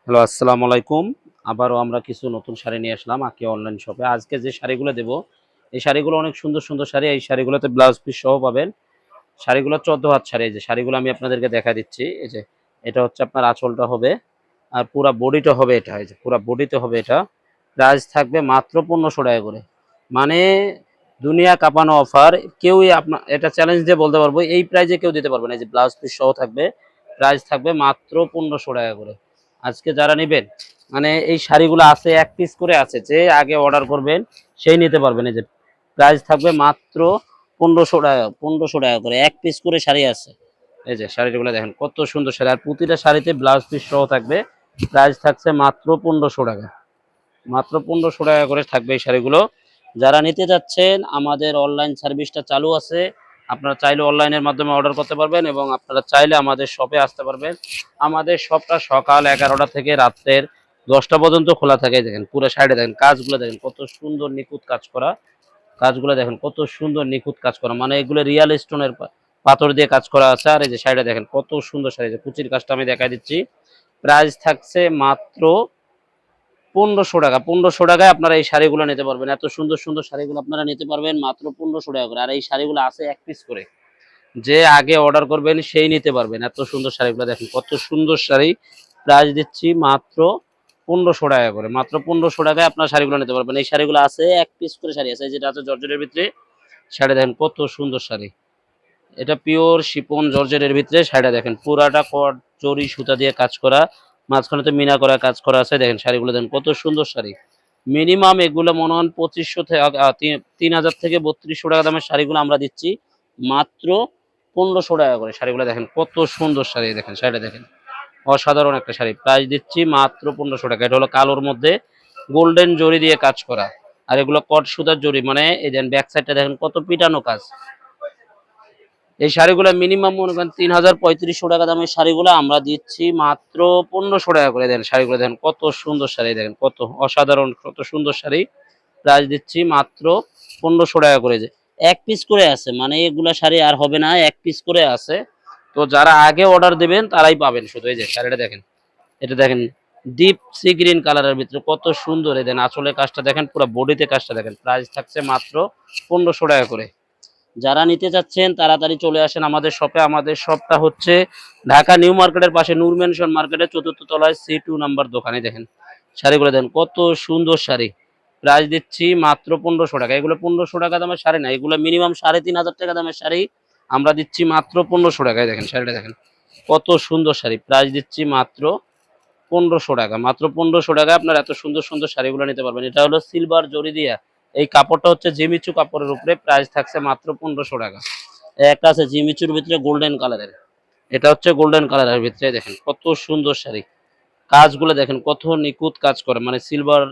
Hello, আসসালামু আলাইকুম। আবারও আমরা কিছু নতুন শাড়ি নিয়ে আসলাম আকি অনলাইন শপে। আজকে যে শাড়িগুলো দেব, এই শাড়িগুলো অনেক সুন্দর, সুন্দর শাড়ি। এই শাড়িগুলোতে ব্লাউজ পিস সহ পাবেন। শাড়িগুলো ১৪ হাত শাড়ি। এই যে শাড়িগুলো আমি আপনাদেরকে দেখায় দিচ্ছি। এই যে এটা হচ্ছে আপনার আঁচলটা হবে। আর পুরা বডিটা হবে এটা। এই যে পুরা বডিতে হবে এটা। প্রাইস থাকবে মাত্র ৳১৫০০ করে। মানে দুনিয়া কাঁপানো অফার। কেউই এটা চ্যালেঞ্জ দিয়ে বলতে পারবো, এই প্রাইজে কেউ দিতে পারবে না। এই যে ব্লাউজ পিস সহ থাকবে। প্রাইস থাকবে মাত্র ৳১৫০০ করে। আজকে যারা নিবেন, মানে এই শাড়িগুলো আছে, এক পিস করে আছে, যে আগে অর্ডার করবেন সেই নিতে পারবেন। এই যে প্রাইস থাকবে মাত্র ৳১৫০০, ৳১৫০০ করে, এক পিস করে শাড়ি আছে। এই যে শাড়িগুলো দেখেন কত সুন্দর শাড়ি, আর প্রতিটা শাড়িতে ব্লাউজ পিস সহ থাকবে। প্রাইস থাকছে মাত্র ৳১৫০০, মাত্র ৳১৫০০ করে থাকবে এই শাড়িগুলো। যারা নিতে যাচ্ছেন, আমাদের অনলাইন সার্ভিসটা চালু আছে। আপনারা চাইলে অনলাইনের মাধ্যমে অর্ডার করতে পারবেন এবং আপনারা চাইলে আমাদের শপে আসতে পারবেন। আমাদের শপটা সকাল ১১টা থেকে রাত্রের ১০টা পর্যন্ত খোলা থাকে। দেখেন পুরো সাইডে দেখেন কাজগুলো, দেখেন কত সুন্দর নিখুঁত কাজ করা। কাজগুলো দেখেন কত সুন্দর নিখুঁত কাজ করা, মানে এগুলো রিয়াল স্টোনের পাথর দিয়ে কাজ করা আছে। আর এই যে সাইডে দেখেন কত সুন্দর শাড়ি, যে কুচির কাজটা আমি দেখাই দিচ্ছি। প্রাইস থাকছে মাত্র ৳১৫০০। ৳১৫০০ আপনারা এই শাড়িগুলো নিতে পারবেন। এত সুন্দর, সুন্দর শাড়িগুলো আপনারা নিতে পারবেন মাত্র ৳১৫০০ করে। আর এই শাড়িগুলো আছে এক পিস করে। যে আগে অর্ডার করবেন সেই নিতে পারবেন। এত সুন্দর শাড়িগুলো দেখেন কত সুন্দর শাড়ি। প্রাইস দিচ্ছি মাত্র ৳১৫০০ করে। মাত্র ৳১৫০০ আপনারা শাড়িগুলো নিতে পারবেন। এই শাড়িগুলো আছে এক পিস করে শাড়ি আছে। এই যেটা আছে জর্জেটের ভিতরে শাড়ি, দেখেন কত সুন্দর শাড়ি। এটা পিওর শিফন জর্জেটের ভিতরে শাড়িটা দেখেন পুরাটা কট জরি সুতা দিয়ে কাজ করা, মাঝখানে তো মিনা করা কাজ করা আছে। দেখেন শাড়িগুলো দেখেন কত সুন্দর শাড়ি। মিনিমাম এগুলো মনে হন ২৫০০ ৩,০০০ থেকে ৳৩২০০ দামের শাড়িগুলো আমরা দিচ্ছি মাত্র ৳১৫০০ করে। শাড়িগুলো দেখেন কত সুন্দর শাড়ি, দেখেন শাড়িটা দেখেন অসাধারণ একটা শাড়ি। প্রাইস দিচ্ছি মাত্র ৳১৫০০। এটা হলো কালোর মধ্যে গোল্ডেন জরি দিয়ে কাজ করা। আর এগুলো কট সুতার জরি, মানে এই দেখেন ব্যাক সাইডটা দেখেন কত পিটানো কাজ। এই শাড়িগুলো মিনিমাম মনে করেন ৩,০০০-৩৫০০ দামের শাড়িগুলো আমরা দিচ্ছি মাত্র ৳১৫০০ করে। দেন শাড়িগুলো দেখেন কত সুন্দর শাড়ি, দেখেন কত অসাধারণ, কত সুন্দর শাড়ি। প্রাইস দিচ্ছি মাত্র ৳১৫০০ করে। যে এক পিস করে আছে, মানে এগুলা শাড়ি আর হবে না, এক পিস করে আছে। তো যারা আগে অর্ডার দিবেন তারাই পাবেন শুধু। এই যে শাড়িটা দেখেন, এটা দেখেন ডিপ সি গ্রিন কালারের ভিতরে কত সুন্দর। এই দেন আঁচলের কাজটা দেখেন, পুরো বডিতে কাজটা দেখেন। প্রাইস থাকছে মাত্র ৳১৫০০ করে। যারা নিতে চাচ্ছেন তাড়াতাড়ি চলে আসেন আমাদের শপে। আমাদের শপটা হচ্ছে ঢাকা নিউ মার্কেটের পাশে নূর ম্যানশন মার্কেটের ৪র্থ তলায় C2 নাম্বার দোকানে। দেখেন শাড়িগুলো দেখেন কত সুন্দর শাড়ি। প্রাইস দিচ্ছি মাত্র ৳১৫০০। এগুলো ৳১৫০০ দামের শাড়ি না, এগুলো মিনিমাম ৳৩,৫০০ দামের শাড়ি আমরা দিচ্ছি মাত্র ৳১৫০০। দেখেন শাড়িটা দেখেন কত সুন্দর শাড়ি। প্রাইস দিচ্ছি মাত্র ৳১৫০০। মাত্র ৳১৫০০ আপনারা এত সুন্দর, সুন্দর শাড়িগুলো নিতে পারবেন। এটা হলো সিলভার জরি দিয়া। এই কাপড়টা হচ্ছে জিমিচু কাপড়ের উপরে। প্রাইস থাকছে মাত্র ৳১৫০০। একটা আছে জিমিচুর ভিতরে গোল্ডেন কালারের। এটা হচ্ছে গোল্ডেন কালারের ভিতরে, দেখেন কত সুন্দর শাড়ি। কাজগুলো দেখেন কত নিখুঁত কাজ করে, মানে সিলভার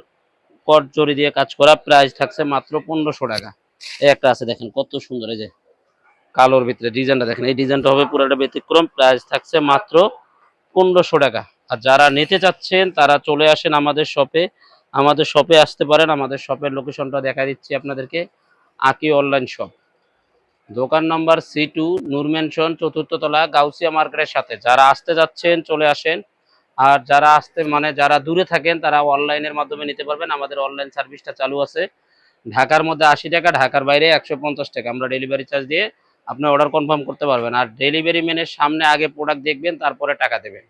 কট জরি দিয়ে কাজ করা। প্রাইস থাকছে মাত্র ৳১৫০০। এই একটা আছে দেখেন কত সুন্দর, এই যে কালোর ভিতরে ডিজাইনটা দেখেন। এই ডিজাইনটা হবে পুরাটা ব্যতিক্রম। প্রাইস থাকছে মাত্র ৳১৫০০। আর যারা নিতে চাচ্ছেন তারা চলে আসেন আমাদের শপে। আমাদের শপে আসতে পারেন। আমাদের শপের লোকেশনটা দেখায় দিচ্ছি আপনাদেরকে। আকি অনলাইন শপ। দোকান নাম্বার C2 নূর ম্যানশন ৪র্থ তলা গাউসিয়া মার্কেটের সাথে। যারা আসতে যাচ্ছেন চলে আসেন। আর যারা আসতে মানে যারা দূরে থাকেন তারা অনলাইনের মাধ্যমে নিতে পারবেন। আমাদের অনলাইন সার্ভিসটা চালু আছে। ঢাকার মধ্যে ৳৮০, ঢাকার বাইরে ৳১৫০। আমরা ডেলিভারি চার্জ দিয়ে আপনি অর্ডার কনফার্ম করতে পারবেন। আর ডেলিভারি ম্যানের সামনে আগে প্রোডাক্ট দেখবেন, তারপরে টাকা দেবেন।